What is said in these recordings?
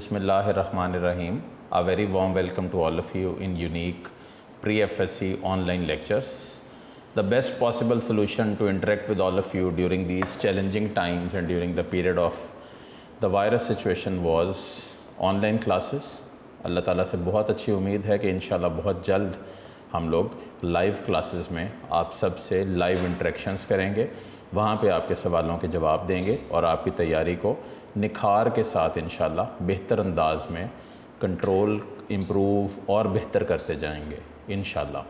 Bismillahirrahmanirrahim. A very warm welcome to all of you in unique pre-FSC online lectures. The best possible solution to interact with all of you during these challenging times and during the period of the virus situation was online classes. अल्लाह ताला से बहुत अच्छी उम्मीद है कि इंशाल्लाह बहुत जल्द हम लोग लाइव क्लासेस में आप सब से लाइव इंटरेक्शंस करेंगे, वहाँ पे आपके सवालों के जवाब देंगे और आपकी तैयारी को निखार के साथ इंशाल्लाह बेहतर अंदाज में कंट्रोल, इम्प्रूव और बेहतर करते जाएंगे इंशाल्लाह।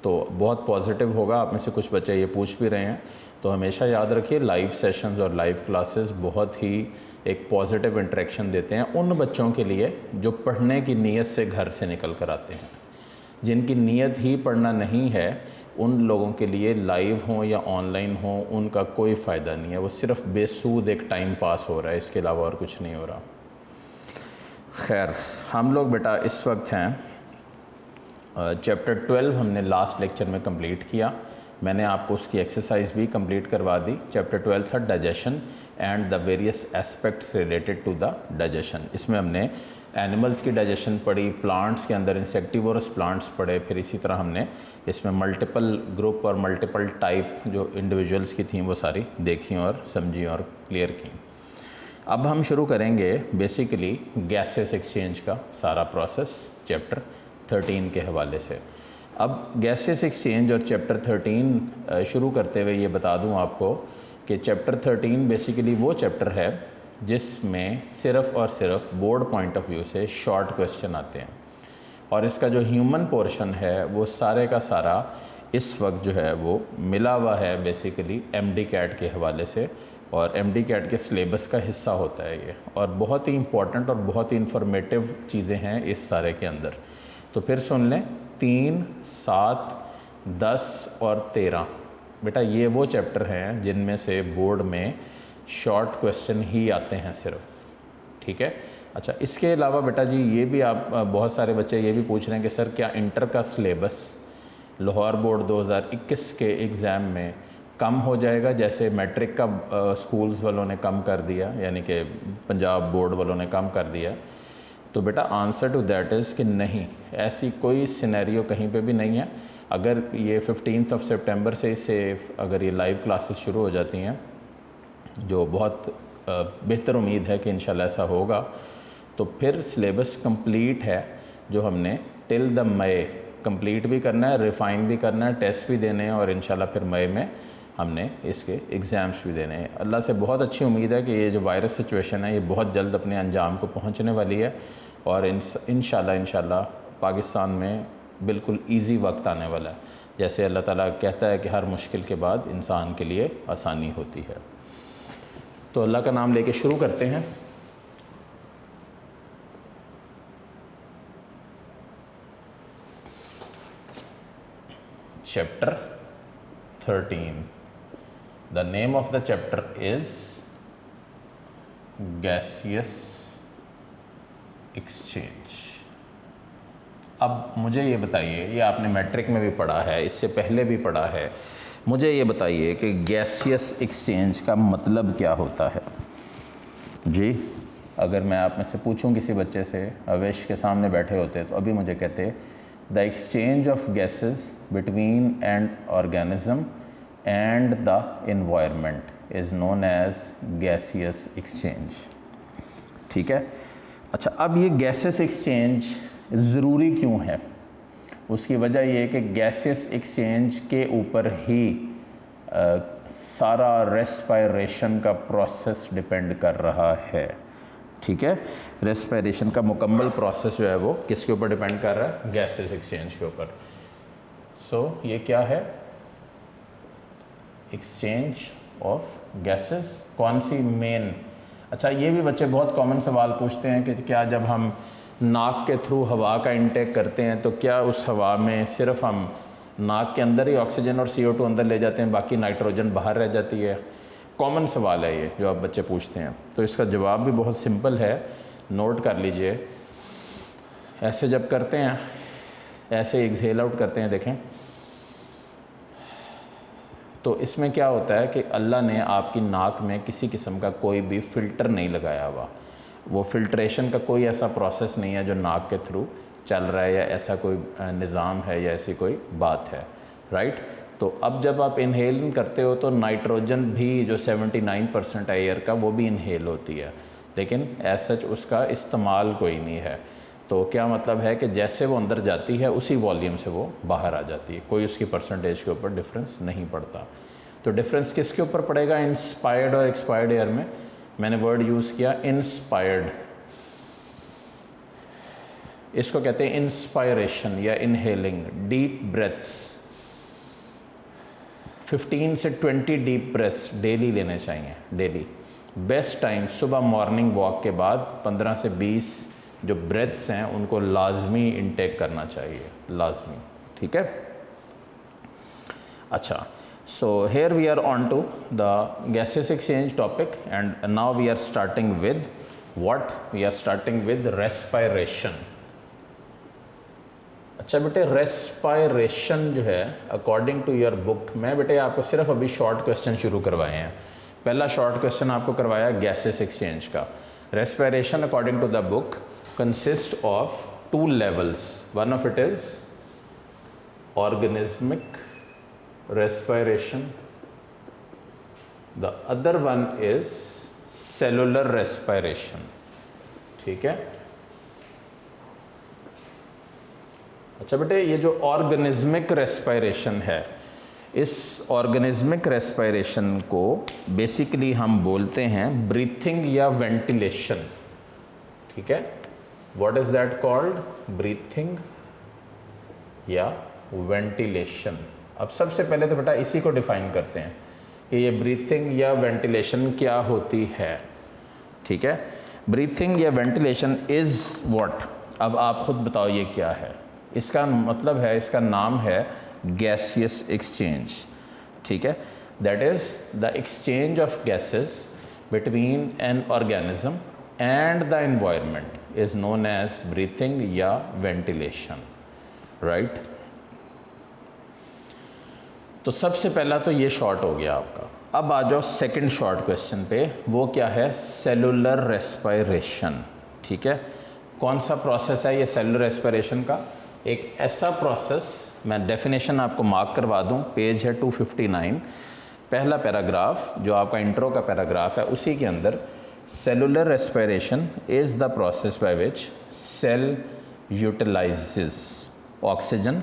तो बहुत पॉजिटिव होगा। आप में से कुछ बच्चे ये पूछ भी रहे हैं, तो हमेशा याद रखिए लाइव सेशंस और लाइव क्लासेस बहुत ही एक पॉजिटिव इंटरेक्शन देते हैं उन बच्चों के लिए जो पढ़ने की नीयत से घर से निकल कर आते हैं। जिनकी नीयत ही पढ़ना नहीं है, उन लोगों के लिए लाइव हो या ऑनलाइन हो उनका कोई फ़ायदा नहीं है, वो सिर्फ बेसूद एक टाइम पास हो रहा है, इसके अलावा और कुछ नहीं हो रहा। खैर, हम लोग बेटा इस वक्त हैं चैप्टर 12 हमने लास्ट लेक्चर में कंप्लीट किया। मैंने आपको उसकी एक्सरसाइज भी कंप्लीट करवा दी। चैप्टर 12 था digestion and the various aspects related to the digestion. इसमें हमने एनिमल्स की डाइजेशन पढ़ी, प्लांट्स के अंदर इंसेक्टिवोरस प्लांट्स पढ़े, फिर इसी तरह हमने इसमें मल्टीपल ग्रुप और मल्टीपल टाइप जो इंडिविजुअल्स की थी वो सारी देखी और समझी और क्लियर की। अब हम शुरू करेंगे बेसिकली गैसेस एक्सचेंज का सारा प्रोसेस चैप्टर 13 के हवाले से। अब गैसेस एक्सचेंज और चैप्टर 13 शुरू करते हुए ये बता दूं आपको कि चैप्टर 13 बेसिकली वो चैप्टर है जिसमें सिर्फ़ और सिर्फ बोर्ड पॉइंट ऑफ व्यू से शॉर्ट क्वेश्चन आते हैं, और इसका जो ह्यूमन पोर्शन है वो सारे का सारा इस वक्त जो है वो मिला हुआ है बेसिकली एमडी कैट के हवाले से, और एमडी कैट के सिलेबस का हिस्सा होता है ये, और बहुत ही इम्पॉर्टेंट और बहुत ही इंफॉर्मेटिव चीज़ें हैं इस सारे के अंदर। तो फिर सुन लें, 3, 7, 10 और 13 बेटा ये वो चैप्टर हैं जिनमें से बोर्ड में शॉर्ट क्वेश्चन ही आते हैं सिर्फ, ठीक है। अच्छा, इसके अलावा बेटा जी ये भी आप बहुत सारे बच्चे ये भी पूछ रहे हैं कि सर क्या इंटर का सिलेबस लाहौर बोर्ड 2021 के एग्ज़ाम में कम हो जाएगा, जैसे मैट्रिक का स्कूल्स वालों ने कम कर दिया, यानी कि पंजाब बोर्ड वालों ने कम कर दिया। तो बेटा आंसर टू दैट इज़ कि नहीं, ऐसी कोई सिनेरियो कहीं पे भी नहीं है। अगर ये 15 सितंबर से इससे अगर ये लाइव क्लासेस शुरू हो जाती हैं, जो बहुत बेहतर उम्मीद है कि इंशाल्लाह ऐसा होगा, तो फिर सिलेबस कंप्लीट है जो हमने टिल द मई कंप्लीट भी करना है, रिफ़ाइन भी करना है, टेस्ट भी देने हैं, और इंशाल्लाह फिर मई में हमने इसके एग्ज़ाम्स भी देने हैं। अल्लाह से बहुत अच्छी उम्मीद है कि ये जो वायरस सिचुएशन है ये बहुत जल्द अपने अंजाम को पहुंचने वाली है, और इंशाल्लाह पाकिस्तान में बिल्कुल इजी वक्त आने वाला है। जैसे अल्लाह ताला कहता है कि हर मुश्किल के बाद इंसान के लिए आसानी होती है। तो अल्लाह का नाम लेके शुरू करते हैं। Chapter 13, the name of the chapter is gaseous exchange. अब मुझे ये बताइए, ये आपने मैट्रिक में भी पढ़ा है, इससे पहले भी पढ़ा है, मुझे ये बताइए कि गैसियस एक्सचेंज का मतलब क्या होता है जी। अगर मैं आप में से पूछूं किसी बच्चे से, अवेश के सामने बैठे होते तो अभी मुझे कहते the exchange of gases between an organism and the environment is known as gaseous exchange, ठीक है। अच्छा, अब ये गैसेस एक्सचेंज ज़रूरी क्यों है? उसकी वजह ये है कि गैसेस एक्सचेंज के ऊपर ही सारा रेस्पायरेशन का प्रोसेस डिपेंड कर रहा है, ठीक है। रेस्पायरेशन का मुकम्मल प्रोसेस जो है वो किसके ऊपर डिपेंड कर रहा है? गैसेस एक्सचेंज के ऊपर। सो ये क्या है? Exchange of gases. कौन सी मेन? अच्छा, ये भी बच्चे बहुत कॉमन सवाल पूछते हैं कि क्या जब हम नाक के थ्रू हवा का इंटेक करते हैं तो क्या उस हवा में सिर्फ हम नाक के अंदर ही ऑक्सीजन और CO2 अंदर ले जाते हैं, बाकी नाइट्रोजन बाहर रह जाती है? कॉमन सवाल है ये जो आप बच्चे पूछते हैं। तो इसका जवाब भी बहुत सिंपल है, नोट कर लीजिए। ऐसे जब करते हैं, ऐसे एक्सहेल आउट करते हैं, देखें तो इसमें क्या होता है कि अल्लाह ने आपकी नाक में किसी किस्म का कोई भी फ़िल्टर नहीं लगाया हुआ। वो फिल्ट्रेशन का कोई ऐसा प्रोसेस नहीं है जो नाक के थ्रू चल रहा है, या ऐसा कोई निज़ाम है, या ऐसी कोई बात है, राइट। तो अब जब आप इनहेल करते हो तो नाइट्रोजन भी जो 79% है एयर का, वो भी इनहेल होती है, लेकिन एज सच उसका इस्तेमाल कोई नहीं है। तो क्या मतलब है कि जैसे वो अंदर जाती है उसी वॉल्यूम से वो बाहर आ जाती है, कोई उसकी परसेंटेज के ऊपर डिफरेंस नहीं पड़ता। तो डिफरेंस किसके ऊपर पड़ेगा, इंस्पायर्ड और एक्सपायर्ड एयर में। मैंने वर्ड यूज़ किया इंस्पायर्ड, इसको कहते हैं इंस्पायरेशन या इनहेलिंग। डीप ब्रेथ्स 15 से 20 डीप ब्रेथ्स डेली लेने चाहिए, डेली। बेस्ट टाइम सुबह मॉर्निंग वॉक के बाद 15 से 20 जो ब्रेथ्स हैं उनको लाजमी इनटेक करना चाहिए, लाजमी, ठीक है। अच्छा, so here we are on to the gaseous exchange topic, and now we are starting with what? We are starting with respiration. अच्छा बेटे, रेस्पायरेशन जो है अकॉर्डिंग टू योर बुक, मैं बेटे आपको सिर्फ अभी शॉर्ट क्वेश्चन शुरू करवाए हैं। पहला शॉर्ट क्वेश्चन आपको करवाया गैसेस एक्सचेंज का। Respiration according to the book consist of 2 levels. One of it is organismic respiration, the other one is cellular respiration, ठीक है। अच्छा बेटे, ये जो ऑर्गेनिज्मिक रेस्पायरेशन है, इस ऑर्गेनिज्मिक रेस्पायरेशन को बेसिकली हम बोलते हैं ब्रीथिंग या वेंटिलेशन, ठीक है। What is that called? Breathing या वेंटिलेशन। अब सबसे पहले तो बेटा इसी को डिफाइन करते हैं कि ये ब्रीथिंग या वेंटिलेशन क्या होती है, ठीक है। ब्रीथिंग या वेंटिलेशन इज़ व्हाट? अब आप खुद बताओ ये क्या है। इसका मतलब है, इसका नाम है गैसियस एक्सचेंज, ठीक है। That is the exchange of gases between an organism and the environment is known as breathing या वेंटिलेशन, राइट। तो सबसे पहला तो ये शॉर्ट हो गया आपका। अब आ जाओ सेकंड शॉर्ट क्वेश्चन पे, वो क्या है? सेलुलर रेस्पायरेशन, ठीक है। कौन सा प्रोसेस है ये सेलुलर रेस्पायरेशन का? एक ऐसा प्रोसेस, मैं डेफिनेशन आपको मार्क करवा दूं, पेज है 259, पहला पैराग्राफ जो आपका इंट्रो का पैराग्राफ है, उसी के अंदर cellular respiration is the process by which cell utilises oxygen,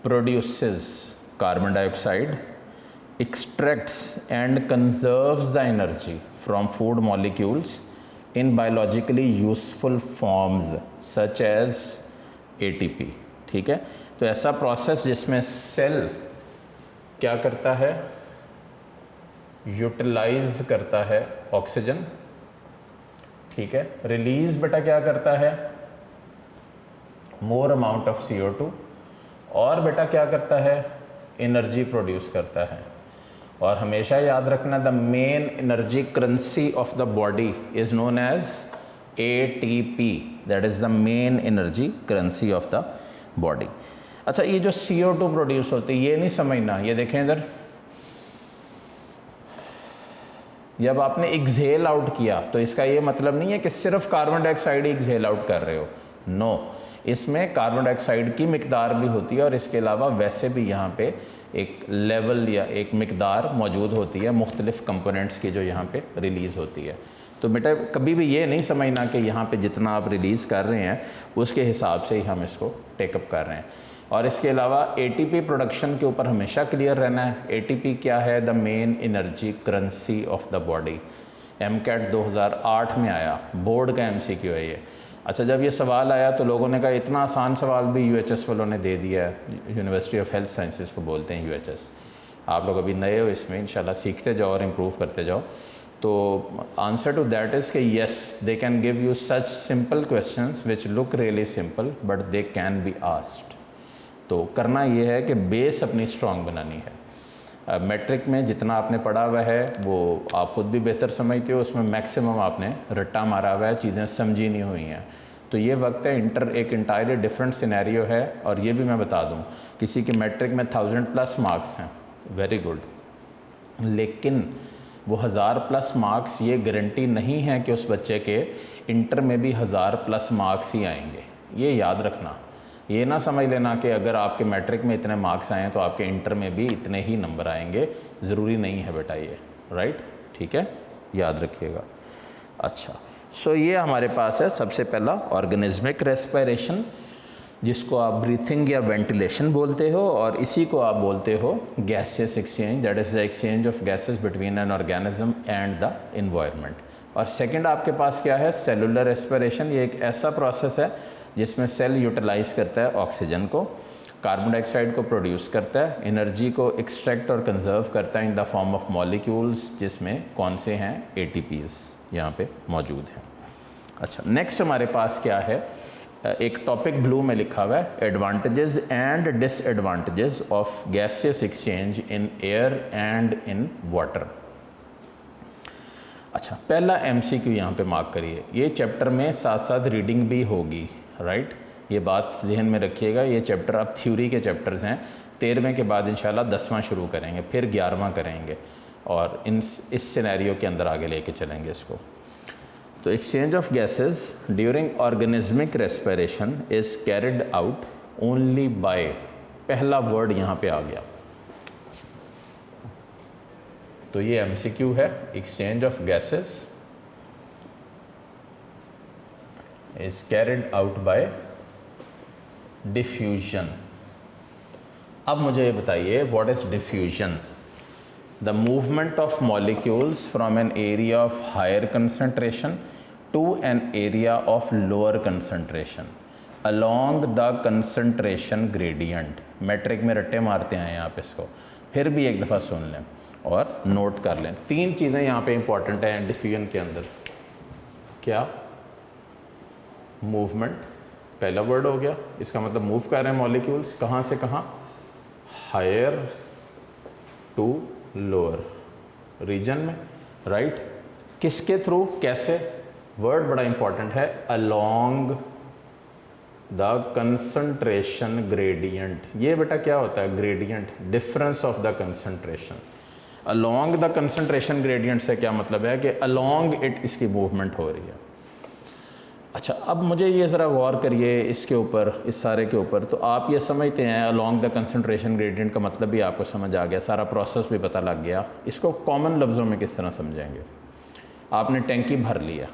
produces carbon dioxide, extracts and conserves the energy from food molecules in biologically useful forms such as ATP, ठीक है। तो ऐसा प्रोसेस जिसमें सेल क्या करता है? यूटिलाइज करता है ऑक्सीजन, ठीक है। रिलीज बेटा क्या करता है? मोर अमाउंट ऑफ CO2, और बेटा क्या करता है? एनर्जी प्रोड्यूस करता है। और हमेशा याद रखना, the main energy currency of the body is known as ATP, that is the main energy currency of the body. अच्छा, ये जो CO2 प्रोड्यूस होती है, ये नहीं समझना, ये देखें इधर, जब आपने एक्सहेल आउट किया तो इसका ये मतलब नहीं है कि सिर्फ कार्बन डाइऑक्साइड ही एक्सहेल आउट कर रहे हो, नो, इसमें कार्बन डाइऑक्साइड की मिकदार भी होती है, और इसके अलावा वैसे भी यहाँ पे एक लेवल या एक मिकदार मौजूद होती है मुख्तलिफ कंपोनेंट्स की जो यहाँ पे रिलीज़ होती है। तो बेटा कभी भी ये नहीं समझना कि यहाँ पे जितना आप रिलीज़ कर रहे हैं उसके हिसाब से ही हम इसको टेकअप कर रहे हैं। और इसके अलावा ATP प्रोडक्शन के ऊपर हमेशा क्लियर रहना है। ATP क्या है? The main energy currency of the body. MCAT 2008 में आया, बोर्ड का MCQ है ये। अच्छा, जब ये सवाल आया तो लोगों ने कहा इतना आसान सवाल भी UHS वालों ने दे दिया है, यूनिवर्सिटी ऑफ हेल्थ साइंसेस को बोलते हैं UHS। आप लोग अभी नए हो इसमें, इंशाल्लाह सीखते जाओ और इम्प्रूव करते जाओ। तो आंसर टू दैट इज़ कि yes, they can give you such simple questions which look really simple but they can be asked. तो करना ये है कि बेस अपनी स्ट्रॉन्ग बनानी है। मैट्रिक में जितना आपने पढ़ा हुआ है वो आप खुद भी बेहतर समझते हो, उसमें मैक्सिमम आपने रट्टा मारा हुआ है, चीज़ें समझी नहीं हुई हैं। तो ये वक्त है एक इंटायरली डिफरेंट सिनेरियो है। और ये भी मैं बता दूं, किसी के मैट्रिक में 1000+ मार्क्स हैं, वेरी गुड, लेकिन वो 1000+ मार्क्स ये गारंटी नहीं है कि उस बच्चे के इंटर में भी 1000+ मार्क्स ही आएंगे। ये याद रखना, ये ना समझ लेना कि अगर आपके मैट्रिक में इतने मार्क्स आए हैं तो आपके इंटर में भी इतने ही नंबर आएंगे, ज़रूरी नहीं है बेटा ये, राइट, ठीक है, याद रखिएगा। अच्छा, सो ये हमारे पास है सबसे पहला ऑर्गेनिज्मिक रेस्पिरेशन, जिसको आप ब्रीथिंग या वेंटिलेशन बोलते हो, और इसी को आप बोलते हो gaseous exchange, that is the exchange of gases between an organism and the environment. और सेकंड आपके पास क्या है, सेलुलर रेस्पिरेशन। ये एक ऐसा प्रोसेस है जिसमें सेल यूटिलाइज करता है ऑक्सीजन को, कार्बन डाइऑक्साइड को प्रोड्यूस करता है, एनर्जी को एक्सट्रैक्ट और कंजर्व करता है in the form of molecules, जिसमें कौन से हैं, ATPs यहाँ पे मौजूद हैं। अच्छा, नेक्स्ट हमारे पास क्या है, एक टॉपिक ब्लू में लिखा हुआ है, advantages and disadvantages of gaseous exchange in air and in water. अच्छा, पहला MCQ यहाँ पे मार्क करिए, ये चैप्टर में साथ साथ रीडिंग भी होगी, राइट, ये बात ध्यान में रखिएगा। ये चैप्टर अब थ्योरी के चैप्टर्स हैं, 13वें के बाद इंशाल्लाह 10वां शुरू करेंगे, फिर 11वां करेंगे, और इस सिनेरियो के अंदर आगे लेके चलेंगे इसको। तो exchange of gases during organismic respiration is carried out only by, पहला वर्ड यहाँ पे आ गया, तो ये MCQ है, exchange of gases is carried out by diffusion. अब मुझे ये बताइए, what is diffusion? The movement of molecules from an area of higher concentration to an area of lower concentration along the concentration gradient. Matric में रट्टे मारते हैं आप इसको, फिर भी एक दफ़ा सुन लें और नोट कर लें। 3 चीज़ें यहाँ पे इंपॉर्टेंट हैं डिफ्यूजन के अंदर। क्या? मूवमेंट, पहला वर्ड हो गया, इसका मतलब मूव कर रहे हैं मॉलिक्यूल्स, कहाँ से कहाँ, हायर टू लोअर रीजन में, राइट। किसके थ्रू, कैसे? वर्ड बड़ा इंपॉर्टेंट है, अलोंग द कंसंट्रेशन ग्रेडियंट। ये बेटा क्या होता है? Gradient, difference of the concentration. Along the concentration gradient से क्या मतलब है कि अलोंग इट इसकी मूवमेंट हो रही है। अच्छा, अब मुझे ये ज़रा गौर करिए इसके ऊपर, इस सारे के ऊपर। तो आप ये समझते हैं अलोंग द कंसंट्रेशन ग्रेडियंट का मतलब भी आपको समझ आ गया, सारा प्रोसेस भी पता लग गया। इसको कॉमन लफ्ज़ों में किस तरह समझेंगे? आपने टैंकी भर लिया,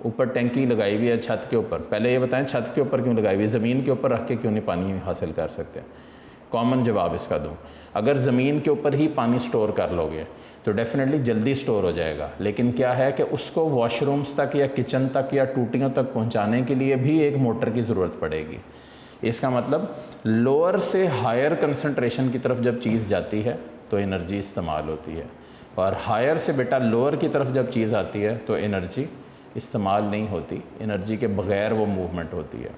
ऊपर टैंकी लगाई हुई है छत के ऊपर। पहले ये बताएं छत के ऊपर क्यों लगाई हुई है? ज़मीन के ऊपर रख के क्यों नहीं पानी हासिल कर सकते? कॉमन जवाब इसका दूँ, अगर ज़मीन के ऊपर ही पानी स्टोर कर लोगे तो डेफिनेटली जल्दी स्टोर हो जाएगा, लेकिन क्या है कि उसको वॉशरूम्स तक या किचन तक या टूटियों तक पहुंचाने के लिए भी एक मोटर की ज़रूरत पड़ेगी। इसका मतलब लोअर से हायर कंसंट्रेशन की तरफ जब चीज़ जाती है तो एनर्जी इस्तेमाल होती है, और हायर से बेटा लोअर की तरफ जब चीज़ आती है तो एनर्जी इस्तेमाल नहीं होती, एनर्जी के बग़ैर वो मूवमेंट होती है।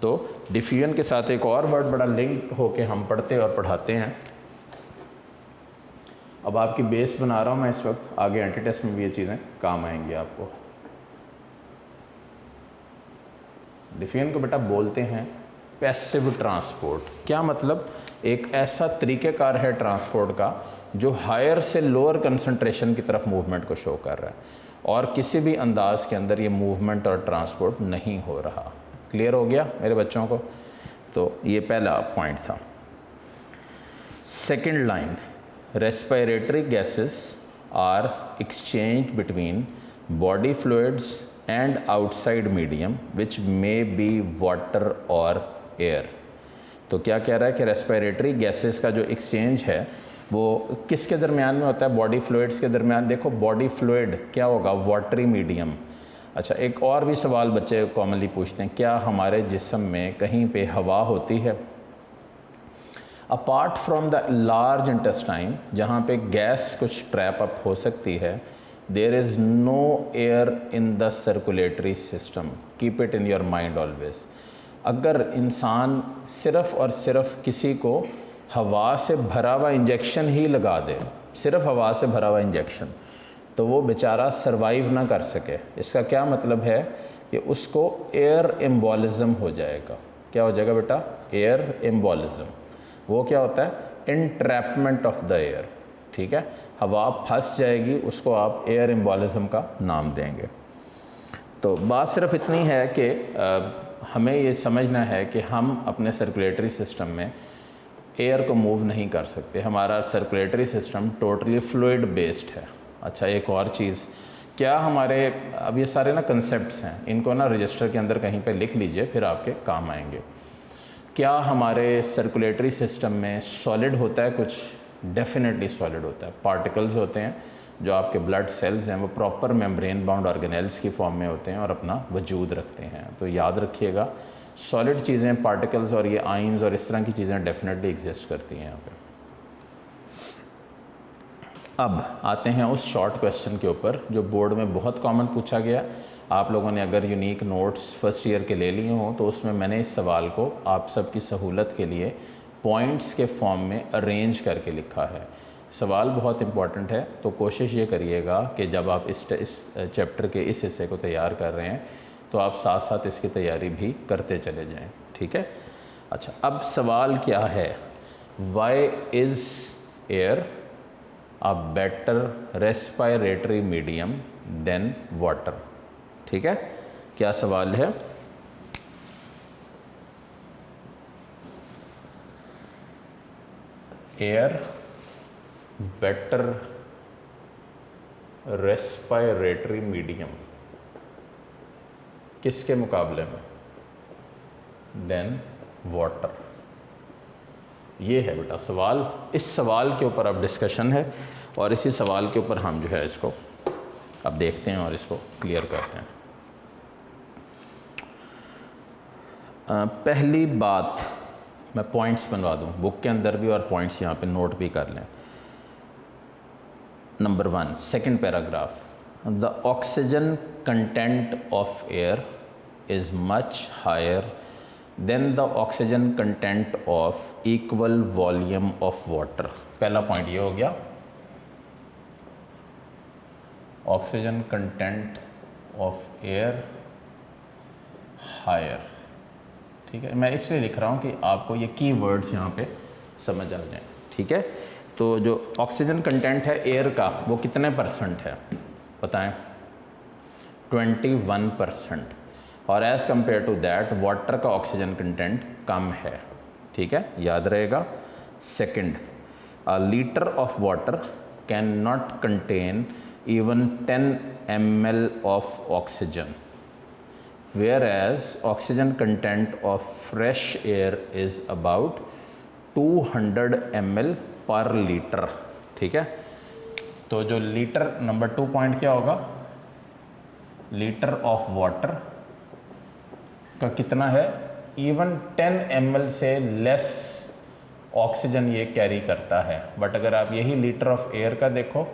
तो डिफ्यूजन के साथ एक और वर्ड बड़ा लिंक होके हम पढ़ते और पढ़ाते हैं। अब आपकी बेस बना रहा हूँ मैं इस वक्त, आगे एंटी टेस्ट में भी ये चीज़ें काम आएंगी आपको। डिफ्यूजन को बेटा बोलते हैं पैसिव ट्रांसपोर्ट। क्या मतलब? एक ऐसा तरीक़ेकार है ट्रांसपोर्ट का जो हायर से लोअर कंसंट्रेशन की तरफ मूवमेंट को शो कर रहा है, और किसी भी अंदाज के अंदर ये मूवमेंट और ट्रांसपोर्ट नहीं हो रहा। क्लियर हो गया मेरे बच्चों को? तो ये पहला पॉइंट था। Second line, respiratory gases are exchanged between body fluids and outside medium which may be water or air। तो क्या कह रहा है कि रेस्पिरेटरी गैसेस का जो एक्सचेंज है वो किसके दरमियान में होता है? बॉडी फ्लूइड्स के दरमियान। देखो बॉडी फ्लूइड क्या होगा? Watery medium. अच्छा, एक और भी सवाल बच्चे कॉमनली पूछते हैं, क्या हमारे जिस्म में कहीं पे हवा होती है? Apart from the large intestine जहाँ पे गैस कुछ ट्रैप अप हो सकती है, there is no air in the circulatory system. Keep it in your mind always. अगर इंसान सिर्फ़ और सिर्फ किसी को हवा से भरा हुआ इंजेक्शन ही लगा दे, सिर्फ हवा से भरा हुआ इंजेक्शन, तो वो बेचारा सरवाइव ना कर सके। इसका क्या मतलब है कि उसको एयर एम्बोलिज्म हो जाएगा। क्या हो जाएगा बेटा? Air embolism. वो क्या होता है? इनट्रैपमेंट ऑफ द एयर। ठीक है, हवा फंस जाएगी, उसको आप एयर एम्बोलिज्म का नाम देंगे। तो बात सिर्फ इतनी है कि हमें ये समझना है कि हम अपने सर्कुलेटरी सिस्टम में एयर को मूव नहीं कर सकते, हमारा circulatory system totally fluid based है। अच्छा, एक और चीज़, क्या हमारे, अब ये सारे ना कंसेप्ट्स हैं, इनको ना रजिस्टर के अंदर कहीं पे लिख लीजिए, फिर आपके काम आएंगे। क्या हमारे सर्कुलेटरी सिस्टम में सॉलिड होता है कुछ? डेफिनेटली सॉलिड होता है। पार्टिकल्स होते हैं, जो आपके ब्लड सेल्स हैं वो प्रॉपर मेम्ब्रेन बाउंड ऑर्गेनेल्स की फॉर्म में होते हैं और अपना वजूद रखते हैं। तो याद रखिएगा, सॉलिड चीज़ें, पार्टिकल्स और ये आइंस और इस तरह की चीज़ें डेफिनेटली एग्जिस्ट करती हैं यहाँ पे। अब आते हैं उस शॉर्ट क्वेश्चन के ऊपर जो बोर्ड में बहुत कॉमन पूछा गया। आप लोगों ने अगर यूनिक नोट्स फर्स्ट ईयर के ले लिए हों तो उसमें मैंने इस सवाल को आप सबकी सहूलत के लिए पॉइंट्स के फॉर्म में अरेंज करके लिखा है। सवाल बहुत इंपॉर्टेंट है, तो कोशिश ये करिएगा कि जब आप इस चैप्टर के इस हिस्से को तैयार कर रहे हैं तो आप साथ साथ इसकी तैयारी भी करते चले जाएं, ठीक है। अच्छा, अब सवाल क्या है, why is air a better respiratory medium than water? ठीक है, क्या सवाल है? एयर बेटर रेस्पिरेटरी मीडियम किसके मुकाबले में? Than water. ये है बेटा सवाल। इस सवाल के ऊपर अब डिस्कशन है और इसी सवाल के ऊपर हम जो है इसको अब देखते हैं और इसको क्लियर करते हैं। पहली बात, मैं पॉइंट्स बनवा दूं बुक के अंदर भी और पॉइंट्स यहाँ पे नोट भी कर लें। Number 1, second paragraph, the oxygen content of air is much higher than the oxygen content of equal volume of water. पहला पॉइंट ये हो गया, oxygen content of air higher. ठीक है, मैं इसलिए लिख रहा हूँ कि आपको ये की वर्ड्स यहाँ पे समझ आ जाएं, ठीक है। तो जो ऑक्सीजन कंटेंट है एयर का वो कितने परसेंट है बताएं? 21%। और as compare to that water का ऑक्सीजन कंटेंट कम है, ठीक है, याद रहेगा। Second, a litre of water can not contain even 10 ml of oxygen, whereas oxygen content of fresh air is about 200 ml per liter। ठीक है, तो जो लीटर, नंबर 2 पॉइंट क्या होगा, लीटर ऑफ वाटर का कितना है, इवन 10 ml से लेस ऑक्सीजन ये कैरी करता है। बट अगर आप यही लीटर ऑफ एयर का देखो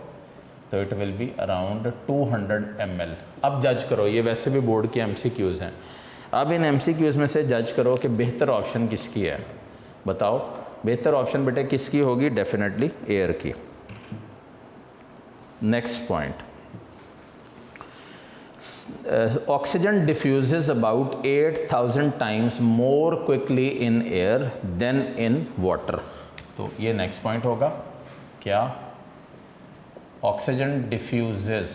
तो it will be around 200 ml। अब जज करो, ये वैसे भी बोर्ड के MCQs हैं, अब इन MCQs में से जज करो कि बेहतर ऑप्शन किसकी है, बताओ। बेहतर ऑप्शन बेटे किसकी होगी? डेफिनेटली एयर की। Next point, oxygen diffuses about 8000 times more quickly in air than in water. तो ये नेक्स्ट पॉइंट होगा, क्या? ऑक्सीजन डिफ्यूजेस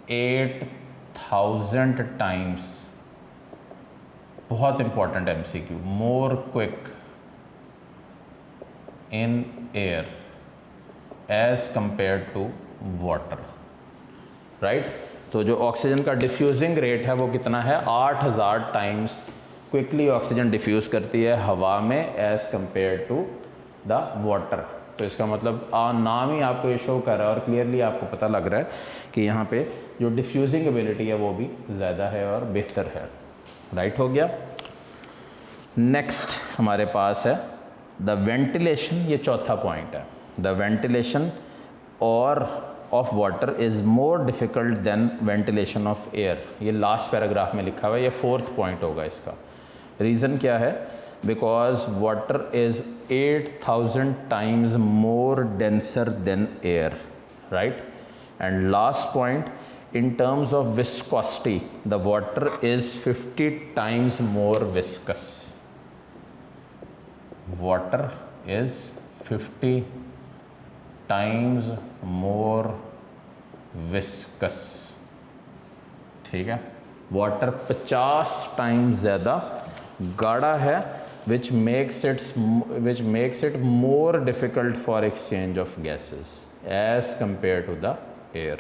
8000 टाइम्स, बहुत important MCQ, more quick in air as compare to water, right. तो जो oxygen का diffusing rate है वो कितना है? 8000 टाइम्स क्विकली ऑक्सीजन डिफ्यूज करती है हवा में as compare to the water. तो इसका मतलब नाम ही आपको ये शो कर रहा है और क्लियरली आपको पता लग रहा है कि यहाँ पे जो डिफ्यूजिंग एबिलिटी है वो भी ज़्यादा है और बेहतर है, राइट हो गया। नेक्स्ट हमारे पास है द वेंटिलेशन, ये चौथा पॉइंट है, द वेंटिलेशन और of water is more difficult than ventilation of air. ये लास्ट पैराग्राफ में लिखा हुआ है, ये 4th पॉइंट होगा इसका। रीज़न क्या है? because water is 8000 times more denser than air, right? And last point, in terms of viscosity, the water is 50 times more viscous. Water is 50 times more viscous, ठीक है। वाटर 50 टाइम्स ज़्यादा गाढ़ा है, which makes it more difficult for exchange of gases as compared to the air.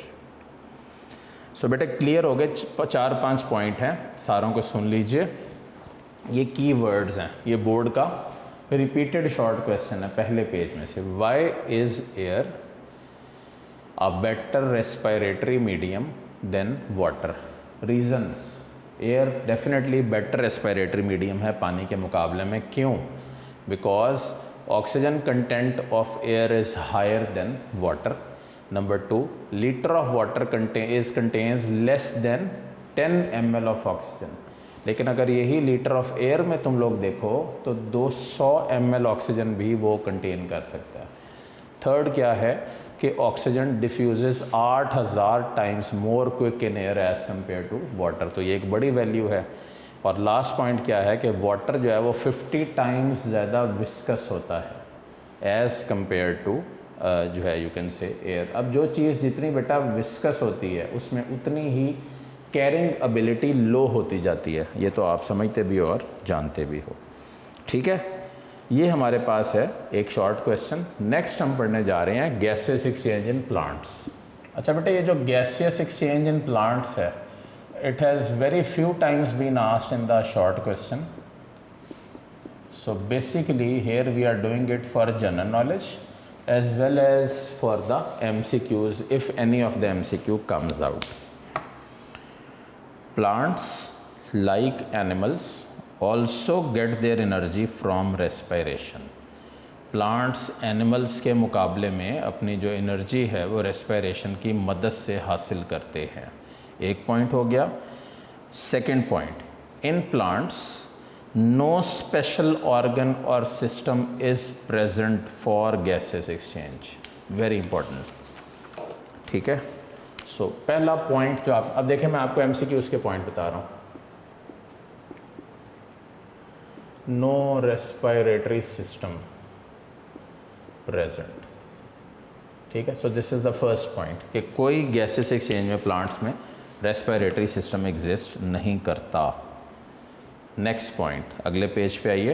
सो बेटे clear हो गए, 4-5 point हैं, सारों को सुन लीजिए। ये की वर्ड्स हैं, ये बोर्ड का रिपीटेड शॉर्ट क्वेश्चन है पहले पेज में से। Why is air a better respiratory medium than water? Reasons, air definitely better respiratory medium है पानी के मुकाबले में। क्यों? Because oxygen content of air is higher than water. Number 2, litre of water contains less than 10 ml of oxygen. लेकिन अगर यही litre of air में तुम लोग देखो तो 200 ml ऑक्सीजन भी वो कंटेन कर सकता है। थर्ड क्या है कि oxygen diffuses 8000 times more quick in air as compare to water, तो ये एक बड़ी वैल्यू है। और लास्ट पॉइंट क्या है कि वाटर जो है वो 50 टाइम्स ज़्यादा विस्कस होता है एज कम्पेयर टू जो है यू कैन से एयर। अब जो चीज़ जितनी बेटा विस्कस होती है उसमें उतनी ही कैरिंग एबिलिटी लो होती जाती है, ये तो आप समझते भी हो और जानते भी हो, ठीक है। ये हमारे पास है एक शॉर्ट क्वेश्चन। नेक्स्ट हम पढ़ने जा रहे हैं गैसियस एक्सचेंज इन प्लांट्स। अच्छा बेटा, ये जो गैसियस एक्सचेंज इन प्लांट्स है, it has very few times been asked in the short question. So basically here we are doing it for general knowledge as well as for the MCQs if any of the MCQ comes out. Plants like animals also get their energy from respiration. Plants animals के मुकाबले में अपनी जो energy है वो respiration की मदद से हासिल करते हैं। एक पॉइंट हो गया। Second point, in plants no special organ or system is present for gaseous exchange, very important, ठीक है। सो पहला पॉइंट जो आप अब देखें, मैं आपको MCQ उसके पॉइंट बता रहा हूँ। नो रेस्पिरेटरी सिस्टम प्रेजेंट, ठीक है। So this is the first point कि कोई गैसेस एक्सचेंज में प्लांट्स में रेस्पिरेटरी सिस्टम एग्जिस्ट नहीं करता। नेक्स्ट पॉइंट, अगले पेज पे आइए।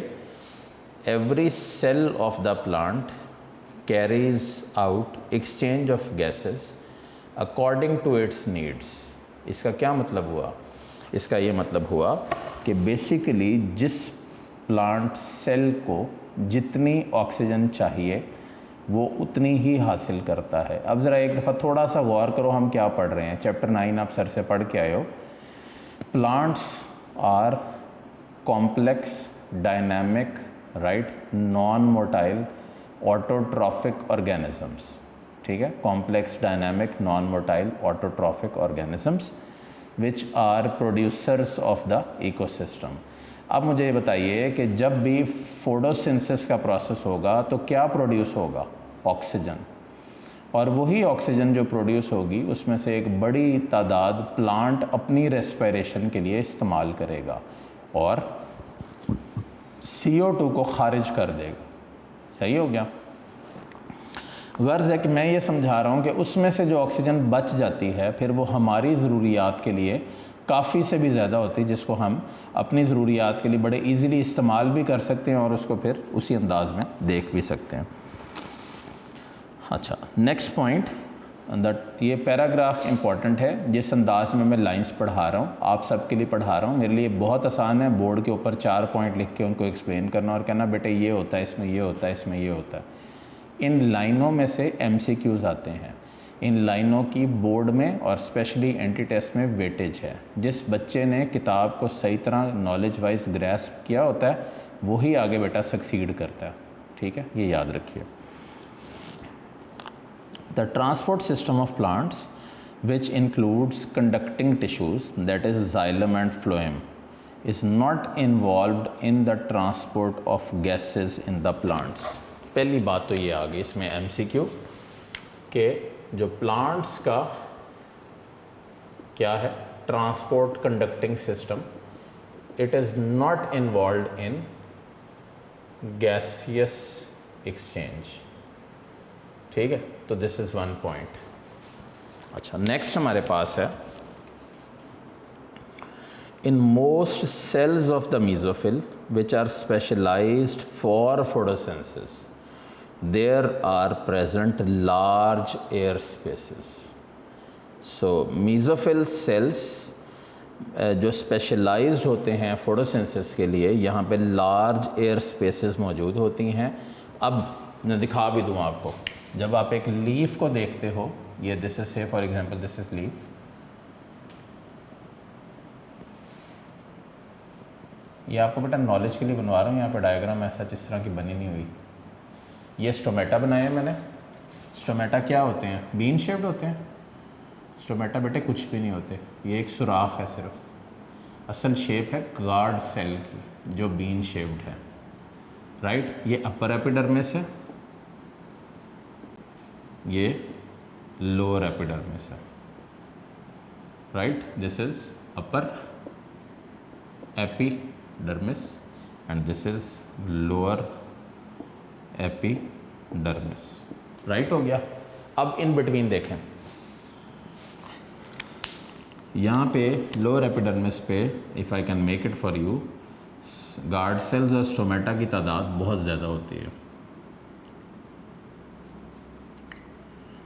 Every cell of the plant carries out exchange of gases according to its needs. इसका क्या मतलब हुआ? इसका ये मतलब हुआ कि बेसिकली जिस प्लांट सेल को जितनी ऑक्सीजन चाहिए वो उतनी ही हासिल करता है। अब ज़रा एक दफ़ा थोड़ा सा गौर करो, हम क्या पढ़ रहे हैं। चैप्टर 9 आप सर से पढ़ के आए हो। Plants are complex, dynamic, right, non motile, autotrophic organisms, ठीक है। Complex, dynamic, non motile, autotrophic organisms which are producers of the ecosystem. अब मुझे ये बताइए कि जब भी फोटोसिंथेसिस का प्रोसेस होगा तो क्या प्रोड्यूस होगा? ऑक्सीजन। और वही ऑक्सीजन जो प्रोड्यूस होगी उसमें से एक बड़ी तादाद प्लांट अपनी रेस्पिरेशन के लिए इस्तेमाल करेगा और CO2 को खारिज कर देगा। सही हो गया? गर्ज है कि मैं ये समझा रहा हूँ कि उसमें से जो ऑक्सीजन बच जाती है फिर वो हमारी ज़रूरियात के लिए काफ़ी से भी ज़्यादा होती है, जिसको हम अपनी ज़रूरियात के लिए बड़े इजीली इस्तेमाल भी कर सकते हैं और उसको फिर उसी अंदाज में देख भी सकते हैं। अच्छा, नेक्स्ट पॉइंट, दैट ये पैराग्राफ इंपॉर्टेंट है। जिस अंदाज में मैं लाइंस पढ़ा रहा हूँ आप सबके लिए पढ़ा रहा हूँ, मेरे लिए बहुत आसान है बोर्ड के ऊपर 4 पॉइंट लिख के उनको एक्सप्लेन करना और कहना बेटे ये होता है, इसमें ये होता है, इसमें ये होता है। इन लाइनों में से MCQs आते हैं। इन लाइनों की बोर्ड में और स्पेशली एंटी टेस्ट में वेटेज है। जिस बच्चे ने किताब को सही तरह नॉलेज वाइज ग्रैस्प किया होता है वही आगे बेटा सक्सीड करता है, ठीक है, ये याद रखिए। The transport system of plants, which includes conducting tissues, that is xylem and phloem, is not involved in the transport of gases in the plants. पहली बात तो ये आ गई इसमें MCQ के जो प्लांट्स का क्या है transport conducting system, it is not involve in gaseous exchange. ठीक है, तो दिस इज़ वन पॉइंट। अच्छा, नेक्स्ट हमारे पास है in most cells of the mesophyll which are specialized for photosynthesis there are present large air spaces। so mesophyll cells जो specialised होते हैं photosynthesis के लिए, यहाँ पे लार्ज एयर स्पेसेस मौजूद होती हैं। अब मैं दिखा भी दूँ आपको, जब आप एक लीफ को देखते हो, ये दिस इज से for example this is leaf, ये आपको बेटा नॉलेज के लिए बनवा रहा हूँ, यहाँ पे डायग्राम ऐसा जिस तरह की बनी नहीं हुई। ये स्टोमेटा बनाया है मैंने। स्टोमेटा क्या होते हैं? बीन शेप्ड होते हैं। स्टोमेटा बेटे कुछ भी नहीं होते, ये एक सुराख है सिर्फ। असल शेप है गार्ड सेल की जो बीन शेप्ड है, राइट। ये अपर एपिडर्मिस है, ये लोअर एपिडर्मिस है, right. This is upper epidermis and this is lower epidermis, right हो गया। अब इन बिटवीन देखें, यहाँ पे लोअर एपिडर्मिस पे if I can make it for you, guard cells और स्टोमेटा की तादाद बहुत ज़्यादा होती है।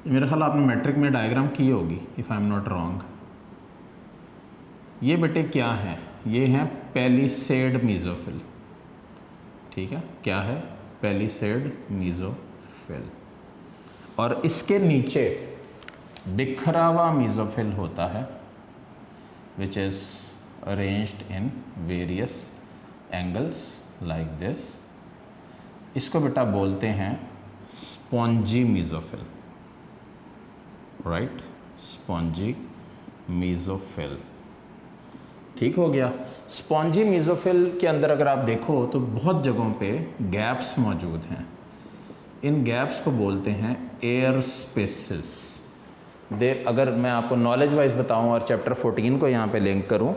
मेरा ख्याल आपने मैट्रिक में डायग्राम की होगी if I am not wrong. ये बेटे क्या है? ये हैं पैलिसेड मीज़ोफिल। ठीक है, क्या है? Palisade mesophyll. और इसके नीचे बिखरा हुआ मीज़ोफिल होता है which is arranged in various angles like this। इसको बेटा बोलते हैं spongy mesophyll, right, spongy mesophyll. ठीक हो गया। स्पॉन्जी मीज़ोफिल के अंदर अगर आप देखो तो बहुत जगहों पे गैप्स मौजूद हैं। इन गैप्स को बोलते हैं एयर स्पेसेस। अगर मैं आपको नॉलेज वाइज बताऊं और चैप्टर 14 को यहाँ पे लिंक करूं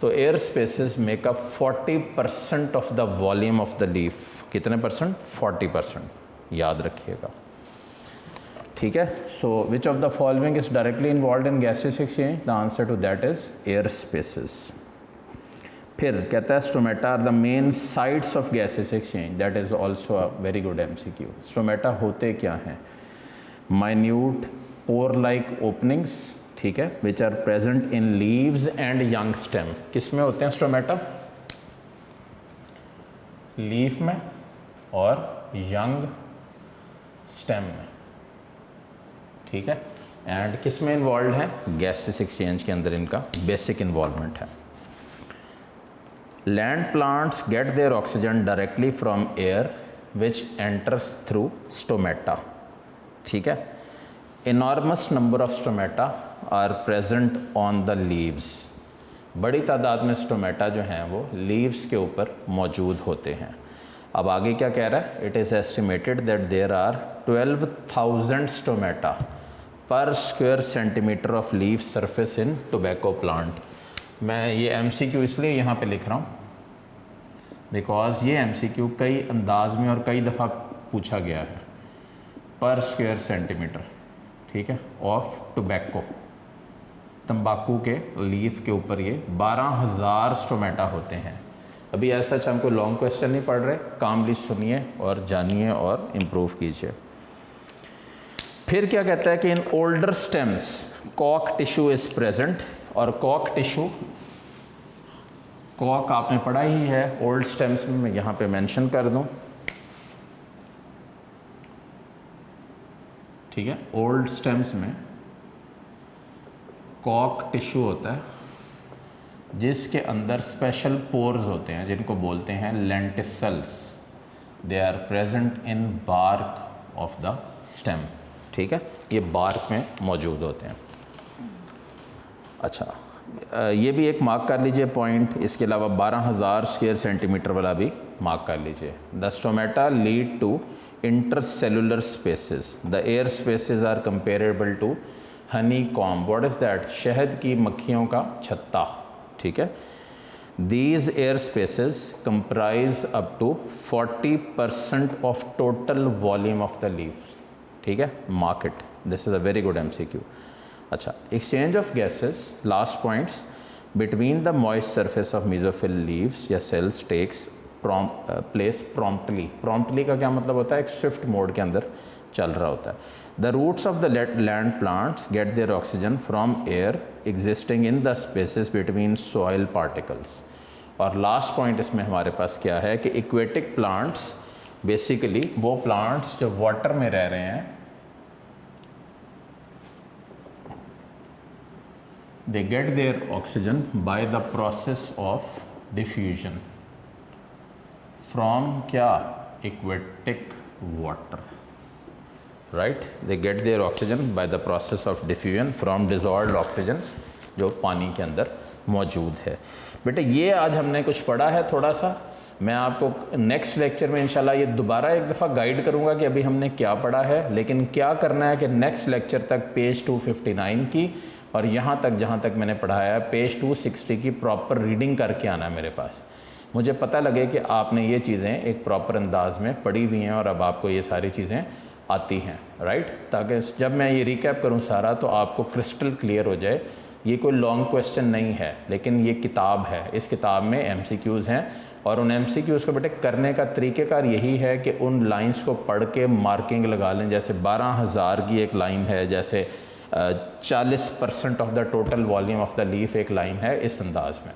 तो air spaces makeup 40% of the volume of the leaf. कितने परसेंट? 40%, याद रखिएगा। ठीक है। So which of the following is directly involve in gases exchange? The answer to that is air spaces. फिर कहता है stomata are the main sites of gases exchange. That is also a very good MCQ। Stomata होते क्या हैं? Minute pore like openings, ठीक है, which are present in leaves and young stem. किस में होते हैं स्टोमेटा? लीफ में और यंग स्टेम में, ठीक है। एंड किस में इन्वॉल्व है? गैसेस एक्सचेंज के अंदर इनका बेसिक इन्वॉल्वमेंट है। Land plants get their oxygen directly from air which enters through stomata, ठीक है। enormous number of stomata are present on the leaves। बड़ी तादाद में स्टोमेटा जो हैं वो लीव्स के ऊपर मौजूद होते हैं। अब आगे क्या कह रहा है? It is estimated that there are 12,000 stomata per square centimetre of leaf surface in tobacco plant. मैं ये MCQ इसलिए यहाँ पे लिख रहा हूँ बिकॉज ये MCQ कई अंदाज में और कई दफ़ा पूछा गया है। पर स्क्वायर सेंटीमीटर, ठीक है, ऑफ टोबैको, तंबाकू के लीफ के ऊपर ये 12,000 स्टोमेटा होते हैं। अभी ऐसा हमको लॉन्ग क्वेश्चन नहीं पढ़ रहे, कामली सुनिए और जानिए और इम्प्रूव कीजिए। फिर क्या कहता है कि इन ओल्डर स्टेम्स कॉक टिश्यू इज प्रेजेंट। और कॉक टिश्यू, कॉक आपने पढ़ा ही है ओल्ड स्टेम्स में, मैं यहाँ पे मेंशन कर दूँ, ठीक है। ओल्ड स्टेम्स में कॉक टिश्यू होता है जिसके अंदर स्पेशल पोर्स होते हैं जिनको बोलते हैं lenticels. They are present in bark of the stem, ठीक है, ये बार्क में मौजूद होते हैं। अच्छा, ये भी एक मार्क कर लीजिए पॉइंट। इसके अलावा 12,000 स्क्वायर सेंटीमीटर वाला भी मार्क कर लीजिए। The stomata lead to intercellular spaces। the air spaces are comparable to honeycomb। what is that? शहद की मक्खियों का छत्ता, ठीक है। These air spaces comprise up to 40% of total volume of the leaf. ठीक है, mark it. This is a very good MCQ. अच्छा, exchange of gases, last points, between the moist surface of mesophyll leaves या cells takes place promptly. Promptly का क्या मतलब होता है? एक swift mode के अंदर चल रहा होता है. The roots of the land plants get their oxygen from air existing in the spaces between soil particles. और लास्ट पॉइंट इसमें हमारे पास क्या है कि एक्वेटिक प्लांट्स बेसिकली वो प्लांट्स जो वाटर में रह रहे हैं, they get their oxygen by the process of diffusion from क्या? Aquatic water, right? They get their oxygen by the process of diffusion from dissolved oxygen जो पानी के अंदर मौजूद है. बेटे ये आज हमने कुछ पढ़ा है थोड़ा सा. मैं आपको नेक्स्ट लेक्चर में इंशाल्लाह ये दोबारा एक दफ़ा गाइड करूँगा कि अभी हमने क्या पढ़ा है, लेकिन क्या करना है कि नेक्स्ट लेक्चर तक पेज 259 की और यहाँ तक जहाँ तक मैंने पढ़ाया है पेज 260 की प्रॉपर रीडिंग करके आना है मेरे पास. मुझे पता लगे कि आपने ये चीज़ें एक प्रॉपर अंदाज में पढ़ी हुई हैं और अब आपको ये सारी चीज़ें आती हैं, राइट? ताकि जब मैं ये रिकैप करूँ सारा तो आपको क्रिस्टल क्लियर हो जाए. ये कोई लॉन्ग क्वेश्चन नहीं है, लेकिन ये किताब है. इस किताब में MCQs हैं और उन MCQs को बेटे करने का तरीक़ेकार यही है कि उन लाइंस को पढ़ के मार्किंग लगा लें. जैसे 12,000 की एक लाइन है, जैसे 40% of the total volume of the leaf एक लाइन है. इस अंदाज में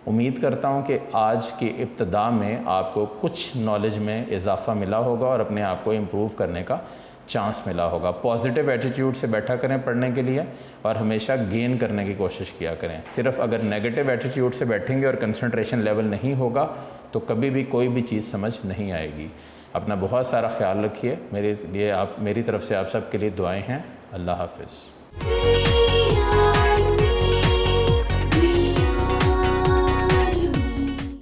उम्मीद करता हूँ कि आज की इब्तदा में आपको कुछ नॉलेज में इजाफ़ा मिला होगा और अपने आप को इम्प्रूव करने का चांस मिला होगा. पॉजिटिव एटीट्यूड से बैठा करें पढ़ने के लिए और हमेशा गेन करने की कोशिश किया करें. सिर्फ अगर नेगेटिव एटीट्यूड से बैठेंगे और कंसंट्रेशन लेवल नहीं होगा तो कभी भी कोई भी चीज़ समझ नहीं आएगी. अपना बहुत सारा ख्याल रखिए. मेरी तरफ से आप सब के लिए दुआएं हैं. अल्लाह हाफ़िज़.